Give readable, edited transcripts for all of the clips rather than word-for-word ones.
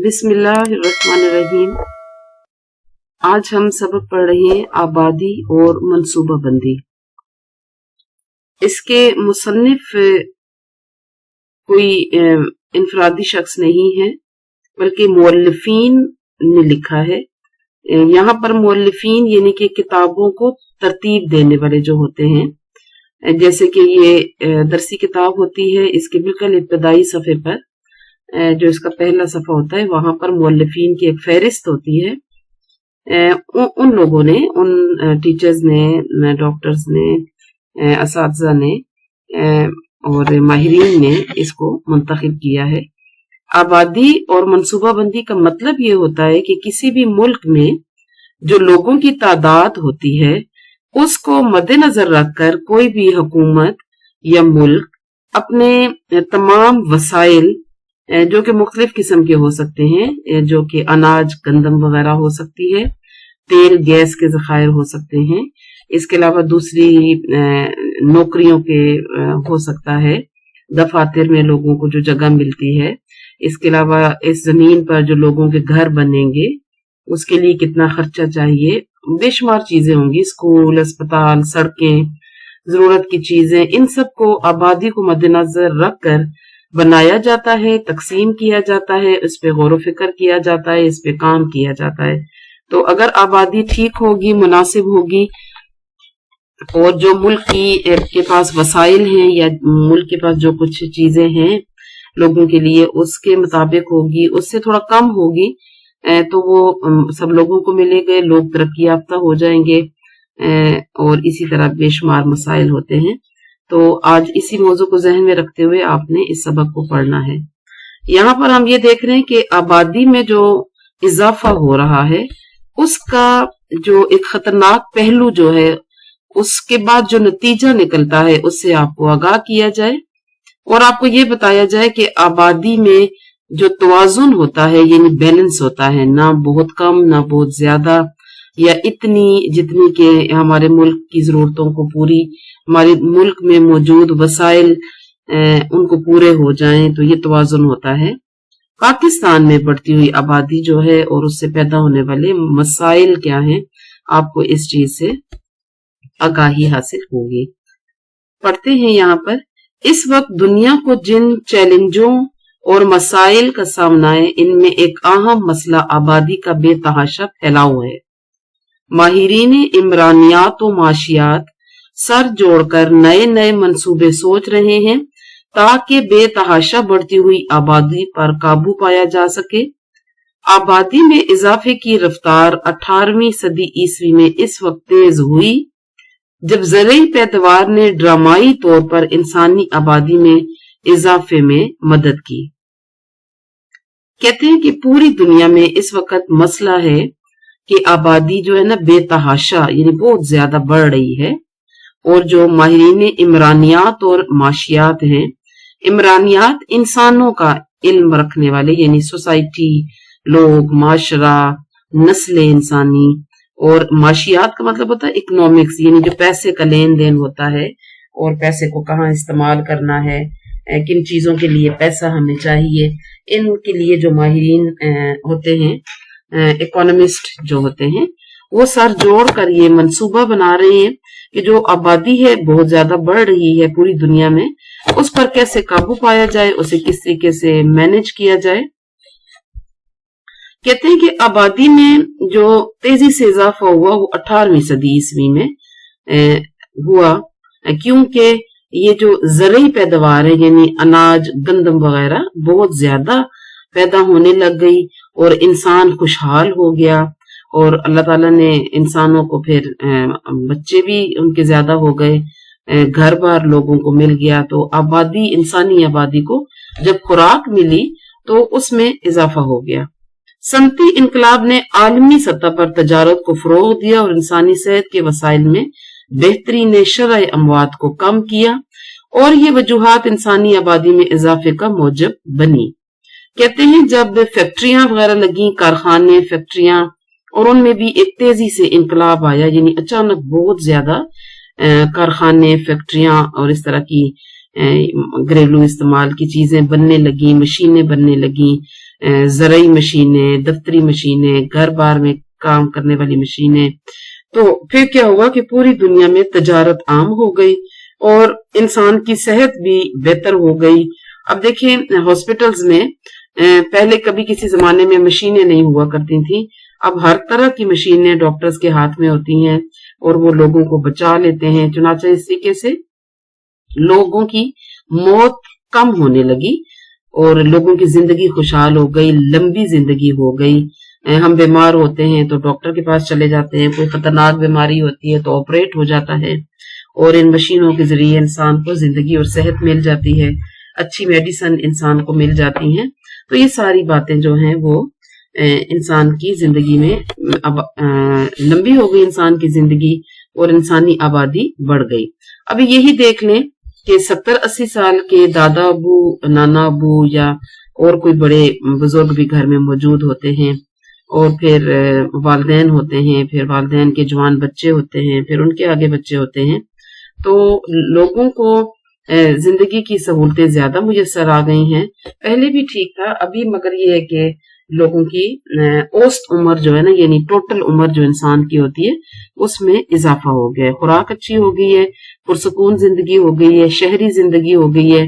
बिस्मिल्लाहिर्रहमानिर्रहीम। आज हम सबक पढ़ रहे हैं आबादी और मंसूबा बंदी। इसके मुसन्निफ कोई इनफरादी शख्स नहीं है, बल्कि मुअल्लिफीन ने लिखा है। यहाँ पर मुअल्लिफीन यानी कि किताबों को तरतीब देने वाले जो होते हैं, जैसे कि ये दरसी किताब होती है, इसके बिल्कुल इब्तदाई सफ़े पर जो इसका पहला सफ़ा होता है, वहां पर मुअल्लिफीन की एक फहरिस्त होती है। उन लोगों ने, उन टीचर्स ने, डॉक्टर्स ने, असातिज़ा ने और माहिरीन ने इसको मुंतखब किया है। आबादी और मनसूबाबंदी का मतलब ये होता है कि किसी भी मुल्क में जो लोगों की तादाद होती है, उसको मद्देनजर रखकर कोई भी हुकूमत या मुल्क अपने तमाम वसाइल, जो कि मुख्तलिफ किस्म के हो सकते हैं, जो कि अनाज गंदम वगैरह हो सकती है, तेल गैस के ज़खायर हो सकते हैं, इसके अलावा दूसरी नौकरियों के हो सकता है, दफातर में लोगों को जो जगह मिलती है, इसके अलावा इस जमीन पर जो लोगों के घर बनेंगे उसके लिए कितना खर्चा चाहिए, बेशुमार चीजें होंगी, स्कूल, अस्पताल, सड़कें, जरूरत की चीजें, इन सब को आबादी को मद्देनजर रखकर बनाया जाता है, तकसीम किया जाता है, इस पे गौर फिक्र किया जाता है, इस पे काम किया जाता है। तो अगर आबादी ठीक होगी, मुनासिब होगी, और जो मुल्क के पास वसाइल हैं या मुल्क के पास जो कुछ चीजें हैं लोगों के लिए, उसके मुताबिक होगी, उससे थोड़ा कम होगी, तो वो सब लोगों को मिलेंगे, लोग तरक्की याफ्ता हो जाएंगे, और इसी तरह बेशुमार मसाइल होते हैं। तो आज इसी मौजू को जहन में रखते हुए आपने इस सबक को पढ़ना है। यहाँ पर हम ये देख रहे हैं कि आबादी में जो इजाफा हो रहा है, उसका जो एक खतरनाक पहलू जो है, उसके बाद जो नतीजा निकलता है, उससे आपको आगाह किया जाए और आपको ये बताया जाए कि आबादी में जो तवाजुन होता है, यानी बैलेंस होता है, ना बहुत कम ना बहुत ज्यादा, या इतनी जितनी के हमारे मुल्क की जरूरतों को पूरी, हमारे मुल्क में मौजूद वसाइल उनको पूरे हो जाएं, तो ये तवाजुन होता है। पाकिस्तान में बढ़ती हुई आबादी जो है और उससे पैदा होने वाले मसाइल क्या हैं, आपको इस चीज से आगाही हासिल होगी। पढ़ते हैं यहाँ पर, इस वक्त दुनिया को जिन चैलेंजों और मसाइल का सामना है, इनमें एक अहम मसला आबादी का बेतहाशा फैलाव है। माहिरीन इमरानियात व माशियात सर जोड़कर नए नए मंसूबे सोच रहे हैं ताकि बेतहाशा बढ़ती हुई आबादी पर काबू पाया जा सके। आबादी में इजाफे की रफ्तार 18वीं सदी ईस्वी में इस वक्त तेज हुई जब ज़रूरी पैदावार ने ड्रामाई तौर पर इंसानी आबादी में इजाफे में मदद की। कहते हैं कि पूरी दुनिया में इस वक्त मसला है कि आबादी जो है ना, बेतहाशा यानी बहुत ज्यादा बढ़ रही है, और जो माहिरीन इमरानियात और माशियात हैं, इमरानियात इंसानों का इल्म रखने वाले, यानी सोसाइटी, लोग, माशरा, नस्ल इंसानी, और माशियात का मतलब होता है इकोनॉमिक्स, यानी जो पैसे का लेन देन होता है और पैसे को कहाँ इस्तेमाल करना है, किन चीजों के लिए पैसा हमें चाहिए, इनके लिए जो माहिरीन होते हैं, इकोनॉमिस्ट जो होते हैं, वो सर जोड़ कर ये मंसूबा बना रहे हैं कि जो आबादी है बहुत ज्यादा बढ़ रही है पूरी दुनिया में, उस पर कैसे काबू पाया जाए, उसे किस तरीके से मैनेज किया जाए। कहते हैं कि आबादी में जो तेजी से इजाफा हुआ वो 18वीं सदी ईस्वी में हुआ, क्योंकि ये जो ज़रूरी पैदावार है, यानी अनाज गंदम वगैरह बहुत ज्यादा पैदा होने लग गई और इंसान खुशहाल हो गया, और अल्लाह ताला ने इंसानों को फिर बच्चे भी उनके ज्यादा हो गए, घर बार लोगों को मिल गया, तो आबादी, इंसानी आबादी को जब खुराक मिली तो उसमें इजाफा हो गया। सनती इनकलाब ने आलमी सतह पर तजारत को फरोग दिया और इंसानी सेहत के वसाइल में बेहतरी ने शरह अमवात को कम किया, और ये वजूहात इंसानी आबादी में इजाफे का मौजब बनी। कहते हैं जब फैक्ट्रियां वगैरह लगी, कारखाने, फैक्ट्रियां, और उनमें भी एक तेजी से इनकलाब आया, यानी अचानक बहुत ज्यादा कारखाने, फैक्ट्रियां और इस तरह की घरेलू इस्तेमाल की चीजें बनने लगी, मशीनें बनने लगी, ज़राई मशीनें, दफ्तरी मशीनें, घर बार में काम करने वाली मशीनें, तो फिर क्या हुआ कि पूरी दुनिया में तजारत आम हो गई और इंसान की सेहत भी बेहतर हो गई। अब देखें हॉस्पिटल्स में पहले कभी किसी जमाने में मशीनें नहीं हुआ करती थी, अब हर तरह की मशीनें डॉक्टर्स के हाथ में होती हैं और वो लोगों को बचा लेते हैं। चुनांचे इस तरीके से लोगों की मौत कम होने लगी और लोगों की जिंदगी खुशहाल हो गई, लंबी जिंदगी हो गई। हम बीमार होते हैं तो डॉक्टर के पास चले जाते हैं, कोई खतरनाक बीमारी होती है तो ऑपरेट हो जाता है और इन मशीनों के जरिए इंसान को जिंदगी और सेहत मिल जाती है, अच्छी मेडिसिन इंसान को मिल जाती है। तो ये सारी बातें जो हैं वो इंसान की जिंदगी में अब लंबी हो गई इंसान की जिंदगी और इंसानी आबादी बढ़ गई। अभी यही देख लें कि 70-80 साल के दादा अबू, नाना अबू या और कोई बड़े बुजुर्ग भी घर में मौजूद होते हैं और फिर वालिदैन होते हैं, फिर वालिदैन के जवान बच्चे होते हैं, फिर उनके आगे बच्चे होते हैं। तो लोगों को जिंदगी की सहूलतें ज्यादा मुयस्सर आ गई हैं। पहले भी ठीक था, अभी मगर ये है कि लोगों की औसत उम्र जो है ना, यानी टोटल उम्र जो इंसान की होती है उसमें इजाफा हो गया है। खुराक अच्छी हो गई है, पुरसकून जिंदगी हो गई है, शहरी जिंदगी हो गई है,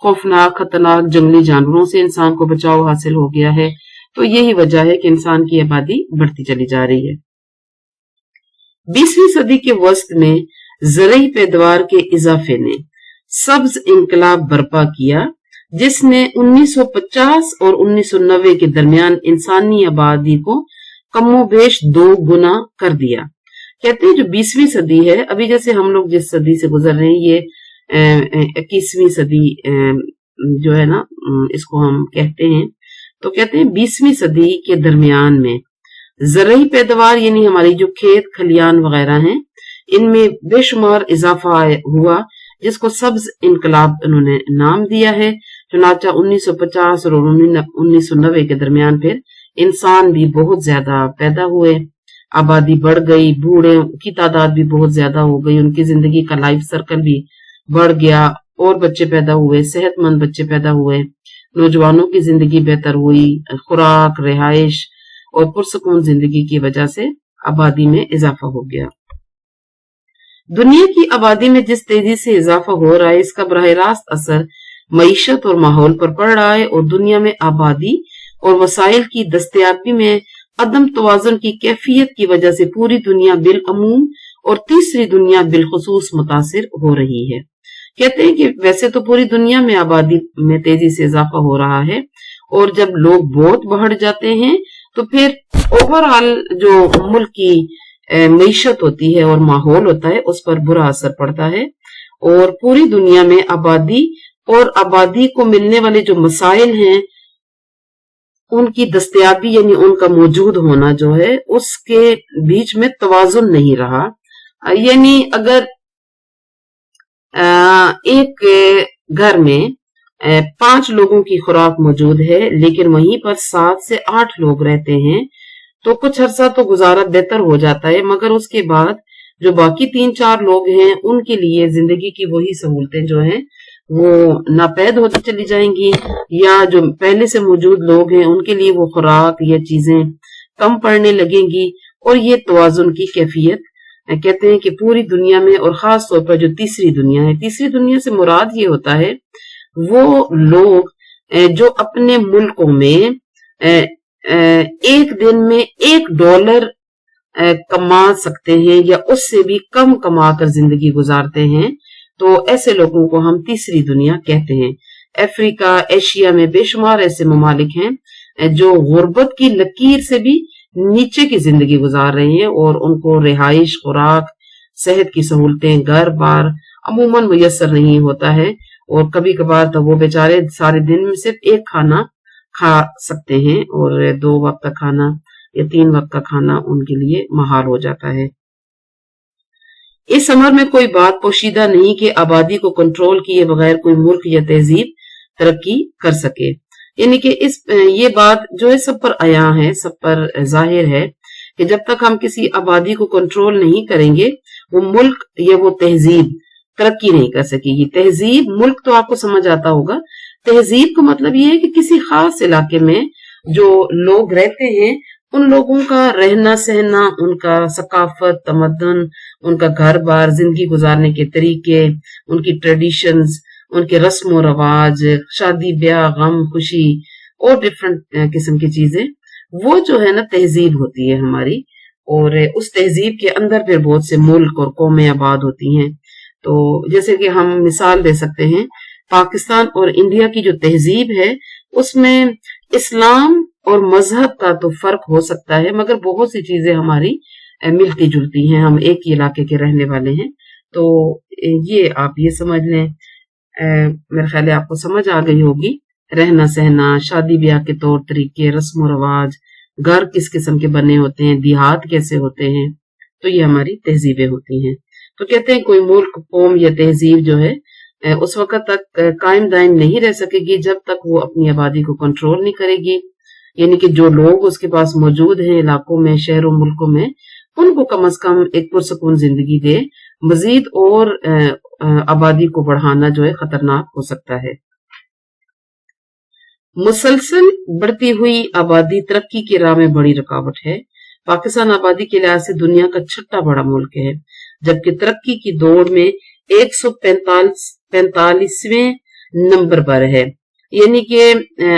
खौफनाक खतरनाक जंगली जानवरों से इंसान को बचाव हासिल हो गया है। तो यही वजह है कि इंसान की आबादी बढ़ती चली जा रही है। 20वीं सदी के वस्त में ज़राई पैदावार के इजाफे ने सब्ज इंकलाब बर्पा किया, जिसने 1950 और 1990 के दरमियान इंसानी आबादी को कमोबेश 2 गुना कर दिया। कहते हैं जो 20वीं सदी है, अभी जैसे हम लोग जिस सदी से गुजर रहे हैं, ये 21वीं सदी जो है ना, इसको हम कहते हैं। तो कहते हैं 20वीं सदी के दरमियान में ज़राई पैदावार यानी हमारी जो खेत खलियान वगैरह हैं, इनमें बेशुमार इजाफा हुआ, जिसको सब्ज इनकलाब उन्होंने नाम दिया है। चुनाचा 1950 और 1990 के दरमियान फिर इंसान भी बहुत ज्यादा पैदा हुए, आबादी बढ़ गई, बूढ़े की तादाद भी बहुत ज्यादा हो गई, उनकी जिंदगी का लाइफ सर्कल भी बढ़ गया और बच्चे पैदा हुए, सेहतमंद बच्चे पैदा हुए, नौजवानों की जिंदगी बेहतर हुई, खुराक, रिहाइश और पुरसकून जिंदगी की वजह से आबादी में इजाफा हो गया। दुनिया की आबादी में जिस तेजी से इजाफा हो रहा है, इसका बराह रास्त असर मईशत और माहौल पर पड़ रहा है और दुनिया में आबादी और वसाइल की दस्तयाबी में अदम तवाजुन की कैफियत की वजह से पूरी दुनिया बिलअमूम और तीसरी दुनिया बिलखुसूस मुतासिर हो रही है। कहते हैं कि वैसे तो पूरी दुनिया में आबादी में तेजी से इजाफा हो रहा है और जब लोग बहुत बढ़ जाते हैं तो फिर ओवरऑल जो मुल्क की मईशत होती है और माहौल होता है उस पर बुरा असर पड़ता है और पूरी दुनिया में आबादी और आबादी को मिलने वाले जो मसाइल हैं उनकी दस्तयाबी यानी उनका मौजूद होना जो है उसके बीच में तवाजुन नहीं रहा। यानी अगर एक घर में 5 लोगों की खुराक मौजूद है लेकिन वहीं पर 7 से 8 लोग रहते हैं तो कुछ अरसा तो गुजारा बेहतर हो जाता है, मगर उसके बाद जो बाकी 3-4 लोग हैं उनके लिए जिंदगी की वही सहूलतें जो हैं वो नापैद होती चली जाएंगी, या जो पहले से मौजूद लोग हैं उनके लिए वो खुराक या चीजें कम पड़ने लगेंगी और ये तवाजुन की कैफियत कहते हैं कि पूरी दुनिया में और खास तौर पर जो तीसरी दुनिया है, तीसरी दुनिया से मुराद ये होता है वो लोग जो अपने मुल्कों में एक दिन में $1 कमा सकते हैं या उससे भी कम कमाकर जिंदगी गुजारते हैं, तो ऐसे लोगों को हम तीसरी दुनिया कहते हैं। अफ्रीका, एशिया में बेशुमार ऐसे ममालिक हैं जो गुर्बत की लकीर से भी नीचे की जिंदगी गुजार रहे हैं और उनको रिहाइश, खुराक, सेहत की सहूलतें, घर बार अमूमन मुयस्सर नहीं होता है और कभी कभार तो वो बेचारे सारे दिन में सिर्फ एक खाना खा सकते हैं और 2 वक्त का खाना या 3 वक्त का खाना उनके लिए महाल हो जाता है। इस अमर में कोई बात पोशीदा नहीं कि आबादी को कंट्रोल किए बगैर कोई मुल्क या तहजीब तरक्की कर सके, यानी कि ये बात जो है सब पर आया है, सब पर जाहिर है कि जब तक हम किसी आबादी को कंट्रोल नहीं करेंगे वो मुल्क या वो तहजीब तरक्की नहीं कर सकेगी। तहजीब, मुल्क तो आपको समझ आता होगा, तहजीब का मतलब ये है कि किसी खास इलाके में जो लोग रहते हैं उन लोगों का रहना सहना, उनका सकाफत, तमद्दुन, उनका घर बार, जिंदगी गुजारने के तरीके, उनकी ट्रेडिशंस, उनके रस्म और रवाज, शादी ब्याह, गम खुशी और डिफरेंट किस्म की चीजें, वो जो है ना तहजीब होती है हमारी। और उस तहजीब के अंदर फिर बहुत से मुल्क और कौमें आबाद होती हैं। तो जैसे कि हम मिसाल दे सकते हैं, पाकिस्तान और इंडिया की जो तहजीब है उसमें इस्लाम और मजहब का तो फर्क हो सकता है, मगर बहुत सी चीजें हमारी मिलती जुलती हैं, हम एक ही इलाके के रहने वाले हैं। तो ये आप ये समझ लें, मेरे ख्याल है आपको समझ आ गई होगी। रहना सहना, शादी ब्याह के तौर तरीके, रस्म रवाज, घर किस किस्म के बने होते हैं, देहात कैसे होते हैं, तो ये हमारी तहजीबें होती हैं। तो कहते हैं कोई मुल्क, कौम या तहजीब जो है उस वक्त तक कायम दायम नहीं रह सकेगी जब तक वो अपनी आबादी को कंट्रोल नहीं करेगी। यानी कि जो लोग उसके पास मौजूद हैं इलाकों में, शहरों, मुल्कों में, उनको कम से कम एक पुरसकून जिंदगी दे। मजीद और आबादी को बढ़ाना जो है खतरनाक हो सकता है। मुसलसल बढ़ती हुई आबादी तरक्की की राह में बड़ी रुकावट है। पाकिस्तान आबादी के लिहाज से दुनिया का छठा बड़ा मुल्क है, जबकि तरक्की की दौड़ में 145वें नंबर पर है। यानी कि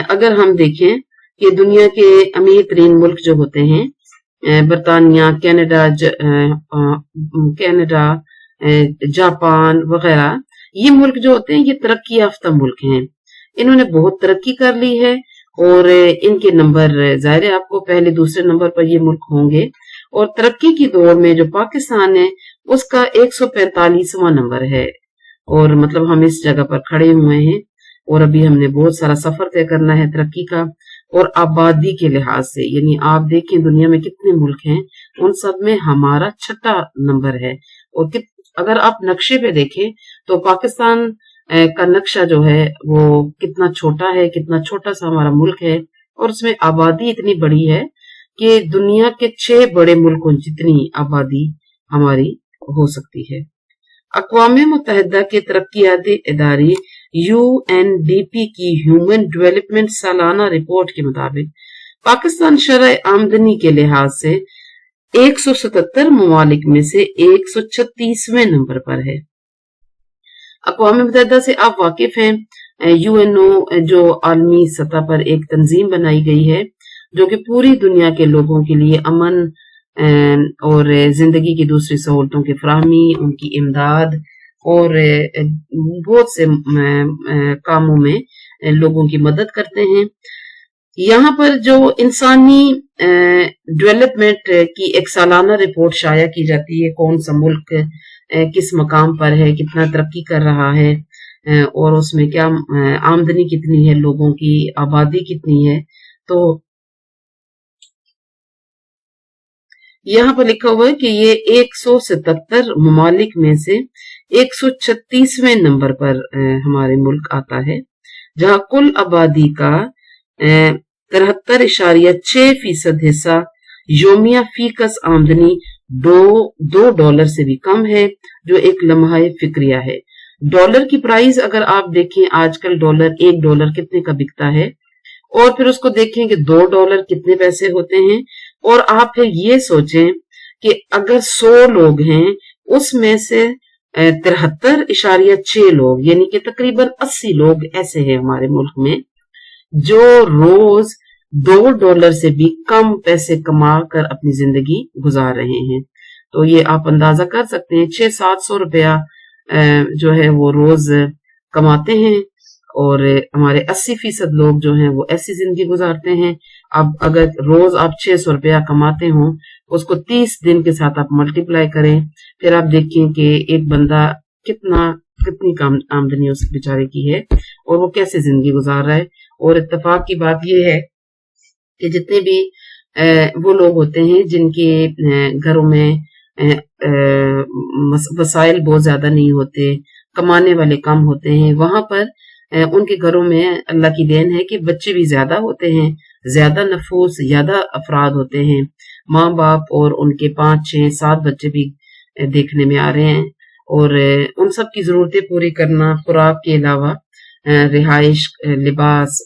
अगर हम देखें कि दुनिया के अमीर तरीन मुल्क जो होते हैं, बरतानिया, कनाडा, जापान वगैरह, ये मुल्क जो होते हैं ये तरक्की याफ्ता मुल्क हैं। इन्होंने बहुत तरक्की कर ली है और इनके नंबर जाहिर है आपको पहले दूसरे नंबर पर ये मुल्क होंगे। और तरक्की की दौड़ में जो पाकिस्तान है उसका 145वां नंबर है, और मतलब हम इस जगह पर खड़े हुए हैं और अभी हमने बहुत सारा सफर तय करना है तरक्की का। और आबादी के लिहाज से, यानी आप देखें दुनिया में कितने मुल्क हैं, उन सब में हमारा छठा नंबर है। और अगर आप नक्शे पे देखें तो पाकिस्तान का नक्शा जो है वो कितना छोटा है, कितना छोटा सा हमारा मुल्क है, और उसमें आबादी इतनी बड़ी है कि दुनिया के 6 बड़े मुल्कों जितनी आबादी हमारी हो सकती है। अक़वाम मुत्तहिदा के तरक्कियाती इदारे UNDP की ह्यूमन डेवलपमेंट सालाना रिपोर्ट के मुताबिक पाकिस्तान शरह आमदनी के लिहाज से 177 ममालिक में से 136वें नंबर पर है। अक़वाम मुत्तहिदा से आप वाकिफ हैं, UNO जो आलमी सतह पर एक तंजीम बनाई गई है जो कि पूरी दुनिया के लोगों के लिए अमन और जिंदगी की दूसरी सहूलतों की फराहमी, उनकी इमदाद और बहुत से कामों में लोगों की मदद करते हैं। यहाँ पर जो इंसानी डेवलपमेंट की एक सालाना रिपोर्ट शाया की जाती है, कौन सा मुल्क किस मकाम पर है, कितना तरक्की कर रहा है और उसमें क्या आमदनी कितनी है, लोगों की आबादी कितनी है। तो यहाँ पर लिखा हुआ है कि ये 177 ममालिक में से 136वें नंबर पर हमारे मुल्क आता है, जहाँ कुल आबादी का 73.6% हिस्सा योमिया फीकस आमदनी $2 से भी कम है, जो एक लम्हा फिक्रिया है। डॉलर की प्राइस अगर आप देखें, आजकल $1 कितने का बिकता है, और फिर उसको देखें कि $2 कितने पैसे होते हैं, और आप फिर ये सोचें कि अगर 100 लोग हैं उसमें से 73.6 लोग, यानी कि तकरीबन 80 लोग ऐसे हैं हमारे मुल्क में जो रोज $2 से भी कम पैसे कमा कर अपनी जिंदगी गुजार रहे हैं। तो ये आप अंदाजा कर सकते हैं, 600-700 रुपया जो है वो रोज कमाते हैं, और हमारे 80% लोग जो हैं वो ऐसी जिंदगी गुजारते हैं। अब अगर रोज आप 600 रुपया कमाते हो, उसको 30 दिन के साथ आप मल्टीप्लाई करें, फिर आप देखें कि एक बंदा कितनी कम आमदनी उस बेचारे की है और वो कैसे जिंदगी गुजार रहा है। और इत्तेफाक की बात यह है कि जितने भी वो लोग होते हैं जिनके घरों में वसाइल बहुत ज्यादा नहीं होते, कमाने वाले कम होते हैं, वहां पर उनके घरों में अल्लाह की देन है कि बच्चे भी ज्यादा होते हैं, ज्यादा नफूस, ज्यादा अफराद होते हैं, माँ बाप और उनके 5-6-7 बच्चे भी देखने में आ रहे हैं। और उन सब की जरूरतें पूरी करना, खुराक के अलावा رہائش، لباس،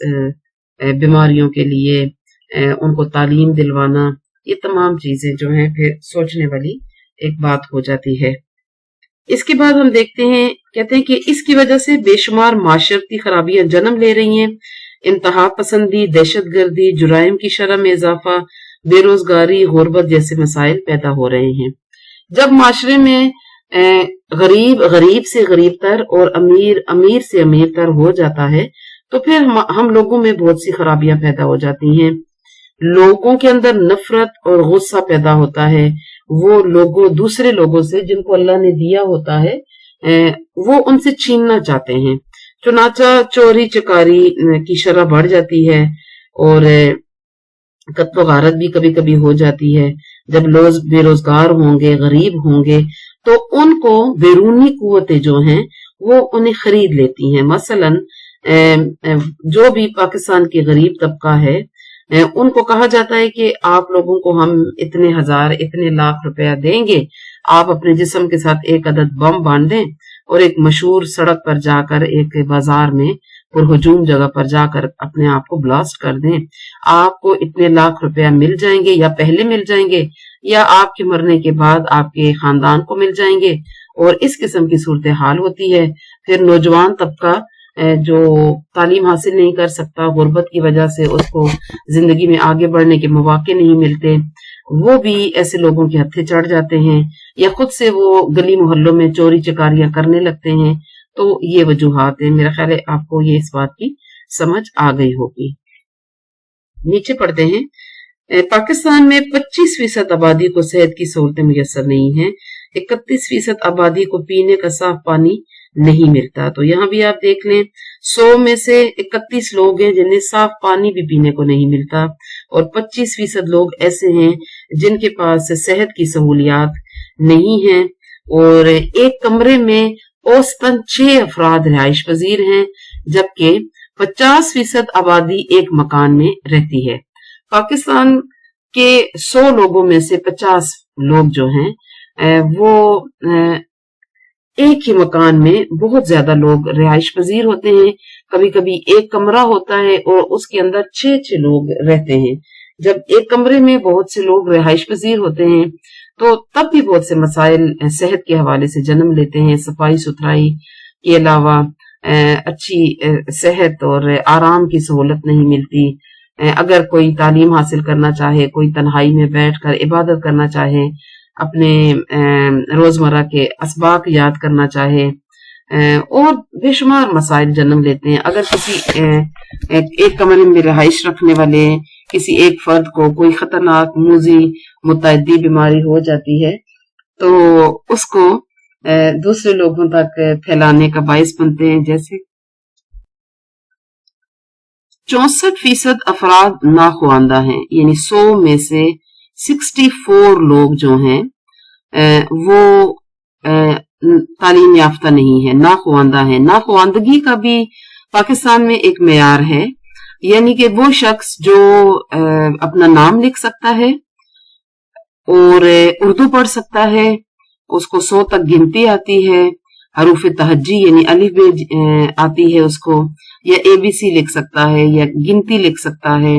بیماریوں کے لیے ان کو تعلیم دلوانا، یہ تمام چیزیں جو ہیں پھر سوچنے والی ایک بات ہو جاتی ہے۔ اس کے بعد ہم دیکھتے ہیں، کہتے ہیں کہ اس کی وجہ سے بے شمار معاشرتی خرابیاں جنم لے رہی ہیں، انتہا پسندی، دہشت گردی، جرائم کی شرح میں اضافہ، بے روزگاری، غربت جیسے مسائل پیدا ہو رہے ہیں۔ جب معاشرے میں غریب غریب سے غریب تر اور امیر امیر سے امیر تر ہو جاتا ہے تو پھر ہم لوگوں میں بہت سی خرابیاں پیدا ہو جاتی ہیں۔ لوگوں کے اندر نفرت اور غصہ پیدا ہوتا ہے، وہ دوسرے لوگوں سے جن کو اللہ نے دیا ہوتا ہے وہ ان سے چھیننا چاہتے ہیں، چنانچہ چوری چکاری کی شرح بڑھ جاتی ہے اور قتل و غارت بھی کبھی کبھی ہو جاتی ہے۔ جب لوگ بے روزگار ہوں گے، غریب ہوں گے، تو ان کو بیرونی قوتیں جو ہیں وہ انہیں خرید لیتی ہیں۔ مثلا جو بھی پاکستان کے غریب طبقہ ہے ان کو کہا جاتا ہے کہ آپ لوگوں کو ہم اتنے ہزار اتنے لاکھ روپیہ دیں گے، آپ اپنے جسم کے ساتھ ایک عدد بم باندھ دیں اور ایک مشہور سڑک پر جا کر، ایک بازار میں پرہجوم جگہ پر جا کر اپنے آپ کو بلاسٹ کر دیں، آپ کو اتنے لاکھ روپیہ مل جائیں گے، یا پہلے مل جائیں گے یا آپ کے مرنے کے بعد آپ کے خاندان کو مل جائیں گے، اور اس قسم کی صورتحال ہوتی ہے۔ پھر نوجوان طبقہ جو تعلیم حاصل نہیں کر سکتا، غربت کی وجہ سے اس کو زندگی میں آگے بڑھنے کے مواقع نہیں ملتے، وہ بھی ایسے لوگوں کے ہتھے چڑھ جاتے ہیں، یا خود سے وہ گلی محلوں میں چوری چکاریاں کرنے لگتے ہیں۔ تو یہ وجوہات ہیں، میرا خیال ہے آپ کو یہ اس بات کی سمجھ آ گئی ہوگی۔ نیچے پڑھتے ہیں، پاکستان میں 25% آبادی کو صحت کی سہولتیں میسر نہیں ہیں، 31% آبادی کو پینے کا صاف پانی نہیں ملتا۔ تو یہاں بھی آپ دیکھ لیں، 100 میں سے 31 لوگ ہیں جنہیں صاف پانی بھی پینے کو نہیں ملتا، اور 25% لوگ ایسے ہیں جن کے پاس صحت کی سہولیات نہیں ہیں، اور ایک کمرے میں اوسطاً 6 افراد رہائش پذیر ہیں، جبکہ 50% آبادی ایک مکان میں رہتی ہے۔ پاکستان کے 100 لوگوں میں سے 50 لوگ جو ہیں وہ ایک ہی مکان میں، بہت زیادہ لوگ رہائش پذیر ہوتے ہیں، کبھی کبھی ایک کمرہ ہوتا ہے اور اس کے اندر 6 لوگ رہتے ہیں۔ جب ایک کمرے میں بہت سے لوگ رہائش پذیر ہوتے ہیں تو تب بھی بہت سے مسائل صحت کے حوالے سے جنم لیتے ہیں۔ صفائی ستھرائی کے علاوہ اچھی صحت اور آرام کی سہولت نہیں ملتی۔ اگر کوئی تعلیم حاصل کرنا چاہے، کوئی تنہائی میں بیٹھ کر عبادت کرنا چاہے، اپنے روزمرہ کے اسباق یاد کرنا چاہے، اور بے شمار مسائل جنم لیتے ہیں۔ اگر کسی ایک کمرے میں رہائش رکھنے والے کسی ایک فرد کو کوئی خطرناک موذی متعدی بیماری ہو جاتی ہے تو اس کو دوسرے لوگوں تک پھیلانے کا باعث بنتے ہیں۔ جیسے 64% افراد ناخواندہ ہیں، یعنی 100 میں سے 64 لوگ جو ہیں وہ تعلیم یافتہ نہیں ہے، ناخواندہ ہیں۔ ناخواندگی کا بھی پاکستان میں ایک معیار ہے، یعنی کہ وہ شخص جو اپنا نام لکھ سکتا ہے اور اردو پڑھ سکتا ہے، اس کو 100 تک گنتی آتی ہے، حروف تہجی یعنی الف ب آتی ہے اس کو، یا ABC لکھ سکتا ہے یا گنتی لکھ سکتا ہے،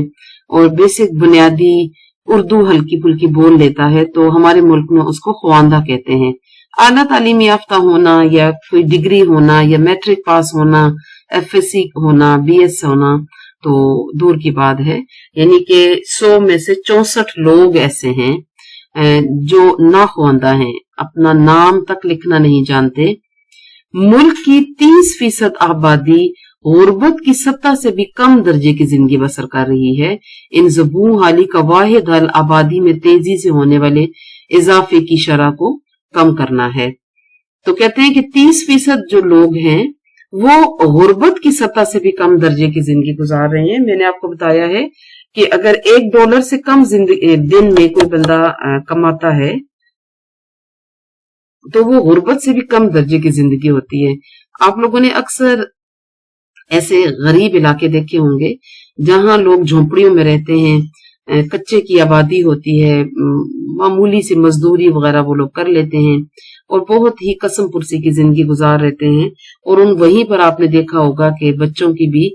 اور بیسک بنیادی اردو ہلکی پھلکی بول لیتا ہے، تو ہمارے ملک میں اس کو خواندہ کہتے ہیں۔ اعلیٰ تعلیم یافتہ ہونا یا کوئی ڈگری ہونا یا میٹرک پاس ہونا، FSC ہونا، BS ہونا تو دور کی بات ہے۔ یعنی کہ 100 میں سے 64 لوگ ایسے ہیں جو ناخواندہ ہیں، اپنا نام تک لکھنا نہیں جانتے۔ ملک کی 30% آبادی غربت کی سطح سے بھی کم درجے کی زندگی بسر کر رہی ہے۔ ان زبوں حالی کا واحد حل آبادی میں تیزی سے ہونے والے اضافے کی شرح کو کم کرنا ہے۔ تو کہتے ہیں کہ 30% جو لوگ ہیں وہ غربت کی سطح سے بھی کم درجے کی زندگی گزار رہے ہیں۔ میں نے آپ کو بتایا ہے کہ اگر $1 سے کم دن میں کوئی بندہ کماتا ہے تو وہ غربت سے بھی کم درجے کی زندگی ہوتی ہے۔ آپ لوگوں نے اکثر ایسے غریب علاقے دیکھے ہوں گے جہاں لوگ جھونپڑیوں میں رہتے ہیں، کچے کی آبادی ہوتی ہے، معمولی سی مزدوری وغیرہ وہ لوگ کر لیتے ہیں اور بہت ہی قسم پرسی کی زندگی گزار رہتے ہیں، اور وہیں پر آپ نے دیکھا ہوگا کہ بچوں کی بھی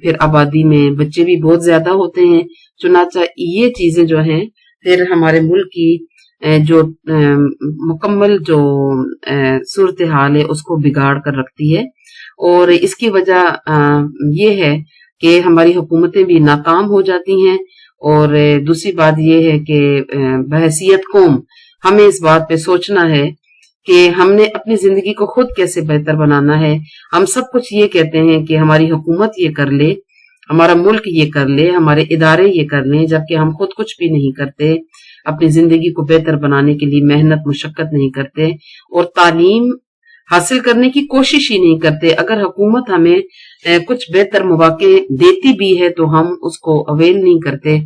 پھر آبادی میں بچے بھی بہت زیادہ ہوتے ہیں۔ چنانچہ یہ چیزیں جو ہیں پھر ہمارے ملک کی جو مکمل جو صورتحال ہے اس کو بگاڑ کر رکھتی ہے، اور اس کی وجہ یہ ہے کہ ہماری حکومتیں بھی ناکام ہو جاتی ہیں، اور دوسری بات یہ ہے کہ بحیثیت قوم ہمیں اس بات پہ سوچنا ہے کہ ہم نے اپنی زندگی کو خود کیسے بہتر بنانا ہے۔ ہم سب کچھ یہ کہتے ہیں کہ ہماری حکومت یہ کر لے، ہمارا ملک یہ کر لے، ہمارے ادارے یہ کر لیں، جبکہ ہم خود کچھ بھی نہیں کرتے، اپنی زندگی کو بہتر بنانے کے لیے محنت مشقت نہیں کرتے، اور تعلیم حاصل کرنے کی کوشش ہی نہیں کرتے۔ اگر حکومت ہمیں کچھ بہتر مواقع دیتی بھی ہے تو ہم اس کو اویل نہیں کرتے،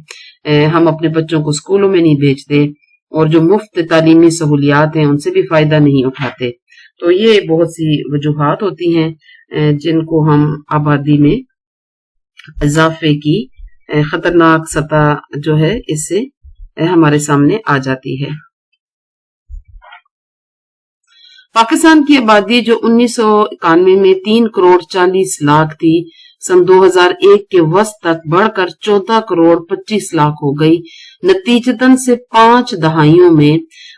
ہم اپنے بچوں کو اسکولوں میں نہیں بھیجتے، اور جو مفت تعلیمی سہولیات ہیں ان سے بھی فائدہ نہیں اٹھاتے۔ تو یہ بہت سی وجوہات ہوتی ہیں جن کو ہم آبادی میں اضافے کی خطرناک سطح جو ہے اس سے ہمارے سامنے آ جاتی ہے۔ پاکستان کی آبادی جو 1991 میں 3 کروڑ 40 لاکھ تھی، سن 2001 کے وسط تک بڑھ کر 14 کروڑ 25 لاکھ ہو گئی۔ نتیجتاً سے 5 دہائیوں میں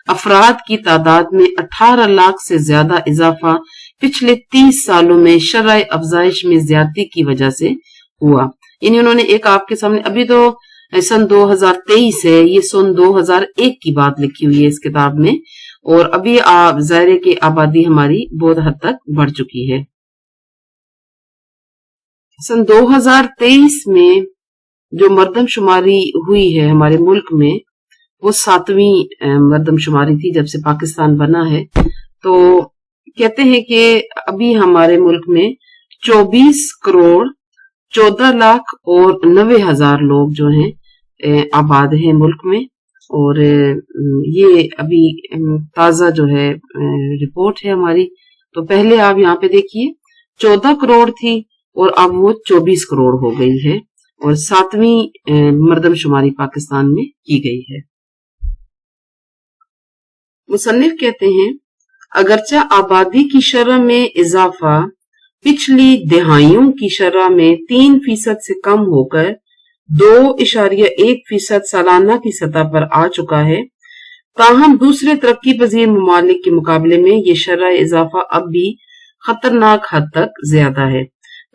افراد کی تعداد میں 18 لاکھ سے زیادہ اضافہ پچھلے 30 سالوں میں شرح افزائش میں زیادتی کی وجہ سے ہوا۔ یعنی انہوں نے ایک آپ کے سامنے، ابھی تو سن 2023 ہے، یہ سن 2001 کی بات لکھی ہوئی ہے اس کتاب میں، اور ابھی ظاہر ہے کہ آبادی ہماری بہت حد تک بڑھ چکی ہے۔ سن 2023 میں جو مردم شماری ہوئی ہے ہمارے ملک میں، وہ 7ویں مردم شماری تھی جب سے پاکستان بنا ہے۔ تو کہتے ہیں کہ ابھی ہمارے ملک میں 24 کروڑ 14 لاکھ اور 90 ہزار لوگ جو ہیں آباد ہیں ملک میں، اور یہ ابھی تازہ جو ہے رپورٹ ہے ہماری۔ تو پہلے آپ یہاں پہ دیکھیے 14 کروڑ تھی اور اب وہ 24 کروڑ ہو گئی ہے، اور 7ویں مردم شماری پاکستان میں کی گئی ہے۔ مصنف کہتے ہیں اگرچہ آبادی کی شرح میں اضافہ پچھلی دہائیوں کی شرح میں 3% سے کم ہو کر 2.1% سالانہ کی سطح پر آ چکا ہے، تاہم دوسرے ترقی پذیر ممالک کے مقابلے میں یہ شرح اضافہ اب بھی خطرناک حد تک زیادہ ہے۔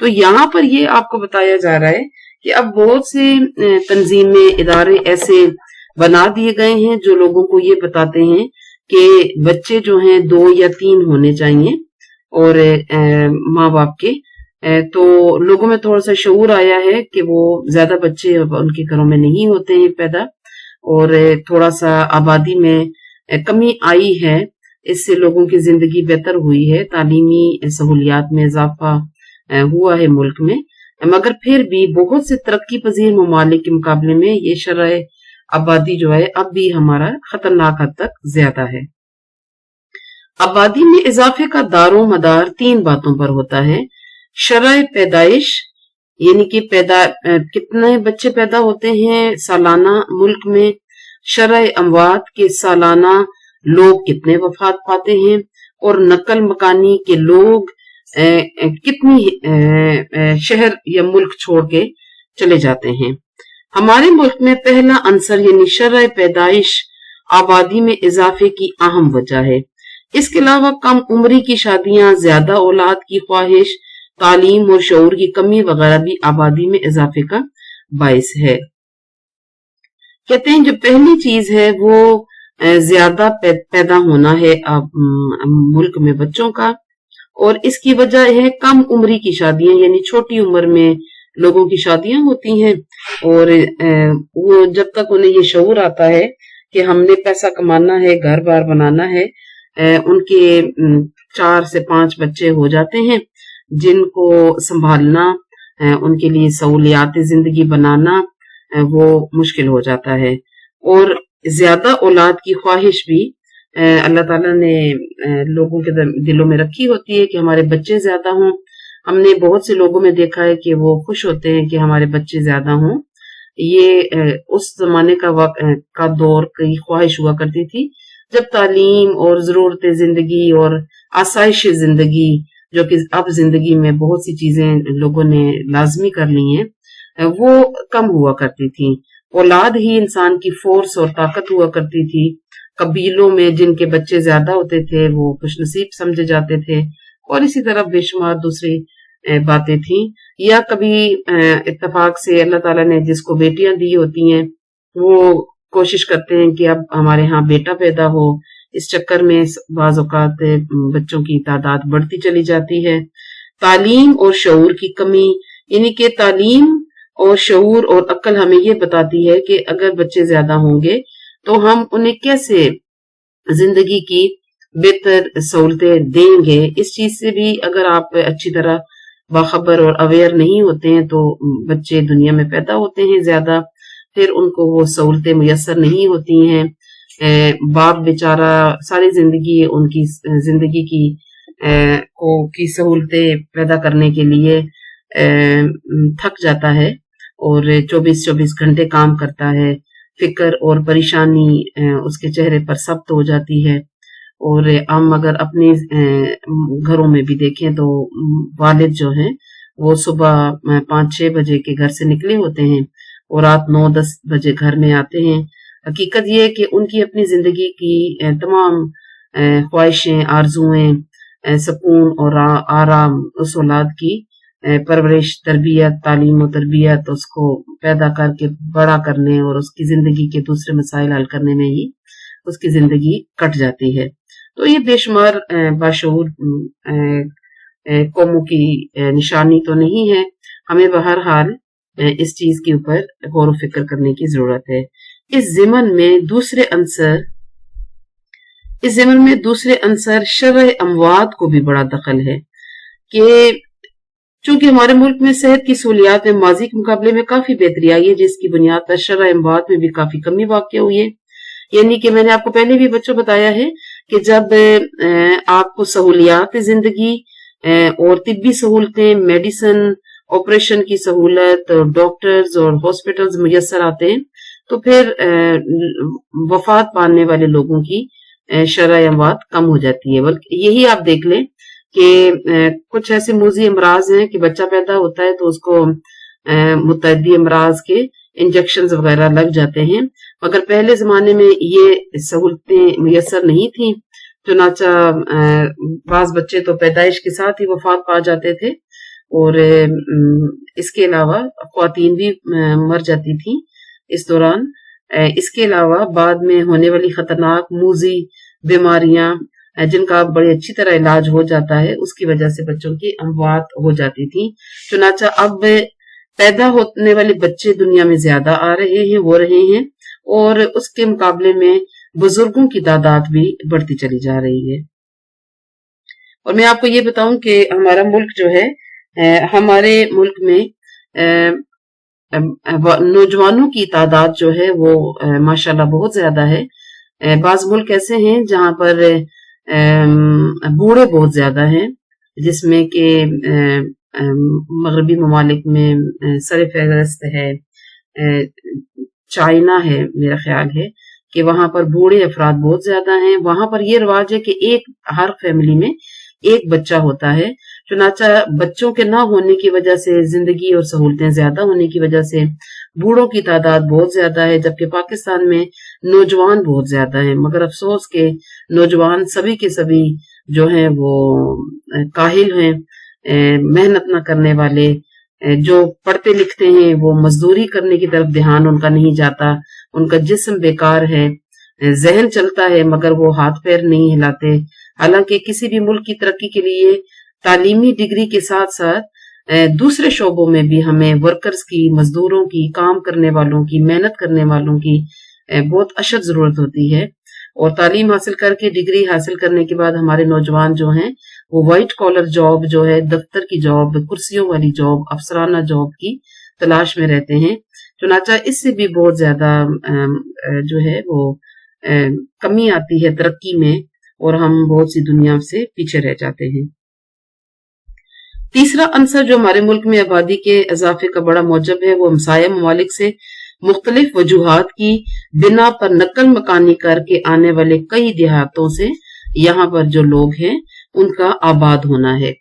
تو یہاں پر یہ آپ کو بتایا جا رہا ہے کہ اب بہت سے تنظیمیں، ادارے ایسے بنا دیے گئے ہیں جو لوگوں کو یہ بتاتے ہیں کہ بچے جو ہیں 2 یا 3 ہونے چاہیے، اور ماں باپ کے، تو لوگوں میں تھوڑا سا شعور آیا ہے کہ وہ زیادہ بچے ان کے گھروں میں نہیں ہوتے ہیں پیدا، اور تھوڑا سا آبادی میں کمی آئی ہے، اس سے لوگوں کی زندگی بہتر ہوئی ہے، تعلیمی سہولیات میں اضافہ ہوا ہے ملک میں، مگر پھر بھی بہت سے ترقی پذیر ممالک کے مقابلے میں یہ شرح آبادی جو ہے اب بھی ہمارا خطرناک حد تک زیادہ ہے۔ آبادی میں اضافے کا دار و مدار 3 باتوں پر ہوتا ہے: شرح پیدائش، یعنی کہ کتنے بچے پیدا ہوتے ہیں سالانہ ملک میں، شرح اموات کے سالانہ لوگ کتنے وفات پاتے ہیں، اور نقل مکانی کے لوگ کتنی شہر یا ملک چھوڑ کے چلے جاتے ہیں۔ ہمارے ملک میں پہلا عنصر یعنی شرح پیدائش آبادی میں اضافے کی اہم وجہ ہے۔ اس کے علاوہ کم عمری کی شادیاں، زیادہ اولاد کی خواہش، تعلیم اور شعور کی کمی وغیرہ بھی آبادی میں اضافے کا باعث ہے۔ کہتے ہیں جو پہلی چیز ہے وہ زیادہ پیدا ہونا ہے ملک میں بچوں کا، اور اس کی وجہ ہے کم عمری کی شادیاں، یعنی چھوٹی عمر میں لوگوں کی شادیاں ہوتی ہیں، اور وہ جب تک انہیں یہ شعور آتا ہے کہ ہم نے پیسہ کمانا ہے، گھر بار بنانا ہے، ان کے 4 سے 5 بچے ہو جاتے ہیں جن کو سنبھالنا، ان کے لیے سہولیات زندگی بنانا وہ مشکل ہو جاتا ہے، اور زیادہ اولاد کی خواہش بھی اللہ تعالیٰ نے لوگوں کے دلوں میں رکھی ہوتی ہے کہ ہمارے بچے زیادہ ہوں۔ ہم نے بہت سے لوگوں میں دیکھا ہے کہ وہ خوش ہوتے ہیں کہ ہمارے بچے زیادہ ہوں، یہ اس زمانے کا دور کی خواہش ہوا کرتی تھی جب تعلیم اور ضرورت زندگی اور آسائش زندگی، جو کہ اب زندگی میں بہت سی چیزیں لوگوں نے لازمی کر لی ہیں، وہ کم ہوا کرتی تھی۔ اولاد ہی انسان کی فورس اور طاقت ہوا کرتی تھی۔ قبیلوں میں جن کے بچے زیادہ ہوتے تھے وہ خوش نصیب سمجھے جاتے تھے، اور اسی طرح بے شمار دوسری باتیں تھیں۔ یا کبھی اتفاق سے اللہ تعالیٰ نے جس کو بیٹیاں دی ہوتی ہیں وہ کوشش کرتے ہیں کہ اب ہمارے ہاں بیٹا پیدا ہو، اس چکر میں بعض اوقات بچوں کی تعداد بڑھتی چلی جاتی ہے۔ تعلیم اور شعور کی کمی، یعنی کہ تعلیم اور شعور اور عقل ہمیں یہ بتاتی ہے کہ اگر بچے زیادہ ہوں گے تو ہم انہیں کیسے زندگی کی بہتر سہولتیں دیں گے۔ اس چیز سے بھی اگر آپ اچھی طرح باخبر اور اویئر نہیں ہوتے ہیں تو بچے دنیا میں پیدا ہوتے ہیں زیادہ، پھر ان کو وہ سہولتیں میسر نہیں ہوتی ہیں۔ باپ بیچارہ ساری زندگی ان کی زندگی کی سہولتیں پیدا کرنے کے لیے تھک جاتا ہے اور 24 گھنٹے کام کرتا ہے، فکر اور پریشانی اس کے چہرے پر ثبت ہو جاتی ہے۔ اور ہم اگر اپنے گھروں میں بھی دیکھیں تو والد جو ہیں وہ صبح 5-6 بجے کے گھر سے نکلے ہوتے ہیں اور رات 9-10 بجے گھر میں آتے ہیں۔ حقیقت یہ ہے کہ ان کی اپنی زندگی کی تمام خواہشیں، آرزویں، سکون اور آرام اس اولاد کی پرورش، تربیت، تعلیم و تربیت، اس کو پیدا کر کے بڑا کرنے اور اس کی زندگی کے دوسرے مسائل حل کرنے میں ہی اس کی زندگی کٹ جاتی ہے۔ تو یہ بے شمار باشعور قوموں کی نشانی تو نہیں ہے، ہمیں بہرحال اس چیز کے اوپر غور و فکر کرنے کی ضرورت ہے۔ اس ضمن میں دوسرے عنصر شرح اموات کو بھی بڑا دخل ہے کہ چونکہ ہمارے ملک میں صحت کی سہولیات میں ماضی کے مقابلے میں کافی بہتری آئی ہے، جس کی بنیاد پر شرح اموات میں بھی کافی کمی واقع ہوئی ہے۔ یعنی کہ میں نے آپ کو پہلے بھی بچوں بتایا ہے کہ جب آپ کو سہولیات زندگی اور طبی سہولتیں، میڈیسن، آپریشن کی سہولت، ڈاکٹرز اور ہاسپٹلز میسر آتے ہیں تو پھر وفات پانے والے لوگوں کی شرح اموات کم ہو جاتی ہے۔ بلکہ یہی آپ دیکھ لیں کہ کچھ ایسے موذی امراض ہیں کہ بچہ پیدا ہوتا ہے تو اس کو متعدی امراض کے انجیکشنز وغیرہ لگ جاتے ہیں، مگر پہلے زمانے میں یہ سہولتیں میسر نہیں تھیں، چنانچہ بعض بچے تو پیدائش کے ساتھ ہی وفات پا جاتے تھے، اور اس کے علاوہ خواتین بھی مر جاتی تھیں اس دوران۔ اس کے علاوہ بعد میں ہونے والی خطرناک موذی بیماریاں جن کا بڑی اچھی طرح علاج ہو جاتا ہے، اس کی وجہ سے بچوں کی اموات ہو جاتی تھی۔ چنانچہ اب پیدا ہونے والے بچے دنیا میں زیادہ ہو رہے ہیں اور اس کے مقابلے میں بزرگوں کی تعداد بھی بڑھتی چلی جا رہی ہے۔ اور میں آپ کو یہ بتاؤں کہ ہمارا ملک جو ہے، ہمارے ملک میں نوجوانوں کی تعداد جو ہے وہ ماشاءاللہ بہت زیادہ ہے۔ بعض ملک ایسے ہیں جہاں پر بوڑھے بہت زیادہ ہیں، جس میں کہ مغربی ممالک میں سر فہرست ہے چائنا ہے، میرا خیال ہے کہ وہاں پر بوڑھے افراد بہت زیادہ ہیں۔ وہاں پر یہ رواج ہے کہ ہر فیملی میں ایک بچہ ہوتا ہے، چنانچہ بچوں کے نہ ہونے کی وجہ سے، زندگی اور سہولتیں زیادہ ہونے کی وجہ سے بوڑھوں کی تعداد بہت زیادہ ہے، جبکہ پاکستان میں نوجوان بہت زیادہ ہیں۔ مگر افسوس کہ نوجوان سبھی کے سبھی جو ہیں وہ کاہل ہیں، محنت نہ کرنے والے، جو پڑھتے لکھتے ہیں وہ مزدوری کرنے کی طرف دھیان ان کا نہیں جاتا، ان کا جسم بیکار ہے، ذہن چلتا ہے مگر وہ ہاتھ پیر نہیں ہلاتے۔ حالانکہ کسی بھی ملک کی ترقی کے لیے تعلیمی ڈگری کے ساتھ ساتھ دوسرے شعبوں میں بھی ہمیں ورکرز کی، مزدوروں کی، کام کرنے والوں کی، محنت کرنے والوں کی بہت اشد ضرورت ہوتی ہے۔ اور تعلیم حاصل کر کے، ڈگری حاصل کرنے کے بعد ہمارے نوجوان جو ہیں وہ وائٹ کالر جاب جو ہے، دفتر کی جاب، کرسیوں والی جاب، افسرانہ جاب کی تلاش میں رہتے ہیں۔ چنانچہ اس سے بھی بہت زیادہ جو ہے وہ کمی آتی ہے ترقی میں، اور ہم بہت سی دنیا سے پیچھے رہ جاتے ہیں۔ تیسرا عنصر جو ہمارے ملک میں آبادی کے اضافے کا بڑا موجب ہے وہ ہمسایہ ممالک سے मुख्तलिफ वजूहात की बिना पर नकल मकानी करके आने वाले कई देहातों से यहाँ पर जो लोग हैं उनका आबाद होना है।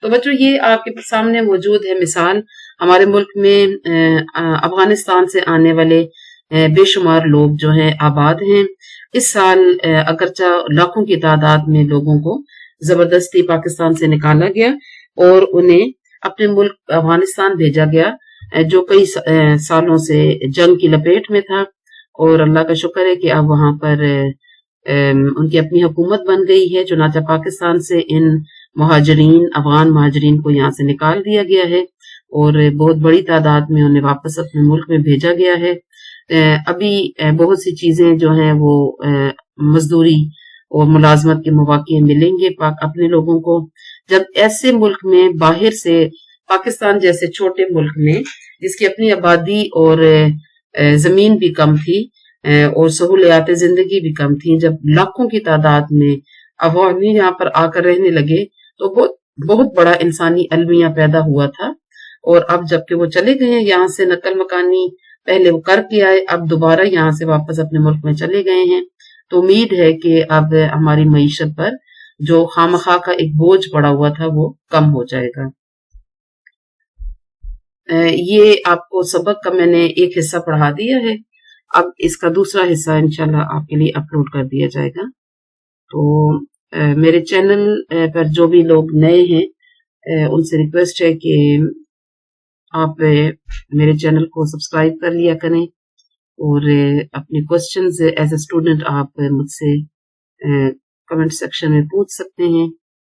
तो बच्चों ये आपके सामने मौजूद है मिसाल, हमारे मुल्क में अफगानिस्तान से आने वाले बेशुमार लोग जो हैं आबाद हैं। इस साल अगरचा लाखों की तादाद में लोगों को जबरदस्ती पाकिस्तान से निकाला गया और उन्हें अपने मुल्क अफगानिस्तान भेजा गया, जो कई सालों से जंग की लपेट में था। और अल्लाह का शुक्र है कि अब वहां पर उनकी अपनी हुकूमत बन गई है। चुनाचा पाकिस्तान से इन मुहाजिरीन, अफगान मुहाजिरीन को यहाँ से निकाल दिया गया है और बहुत बड़ी तादाद में उन्हें वापस अपने मुल्क में भेजा गया है। अभी बहुत सी चीजें जो हैं वो मजदूरी और मुलाजमत के मौके मिलेंगे अपने लोगों को। जब ऐसे मुल्क में बाहर से पाकिस्तान जैसे छोटे मुल्क में जिसकी अपनी आबादी और जमीन भी कम थी और सहूलियात जिंदगी भी कम थी, जब लाखों की तादाद में अफगानी यहाँ पर आकर रहने लगे तो बहुत बड़ा इंसानी अलमिया पैदा हुआ था। और अब जबकि वो चले गए हैं यहाँ से नकल मकानी, पहले वो करके आए, अब दोबारा यहाँ से वापस अपने मुल्क में चले गए हैं, तो उम्मीद है कि अब हमारी मईशत पर जो खामखा का एक बोझ पड़ा हुआ था वो कम हो जाएगा। ये आपको सबक का मैंने एक हिस्सा पढ़ा दिया है, अब इसका दूसरा हिस्सा इंशाल्लाह आपके लिए अपलोड कर दिया जाएगा। तो मेरे चैनल पर जो भी लोग नए हैं उनसे रिक्वेस्ट है कि आप मेरे चैनल को सब्सक्राइब कर लिया करें और अपने क्वेश्चंस एज ए स्टूडेंट आप मुझसे कमेंट सेक्शन में पूछ सकते हैं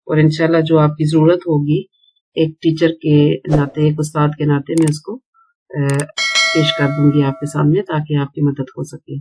और इंशाल्लाह जो आपकी जरूरत होगी एक टीचर के नाते, एक उस्ताद के नाते मैं उसको पेश कर दूंगी आपके सामने ताकि आपकी मदद हो सके।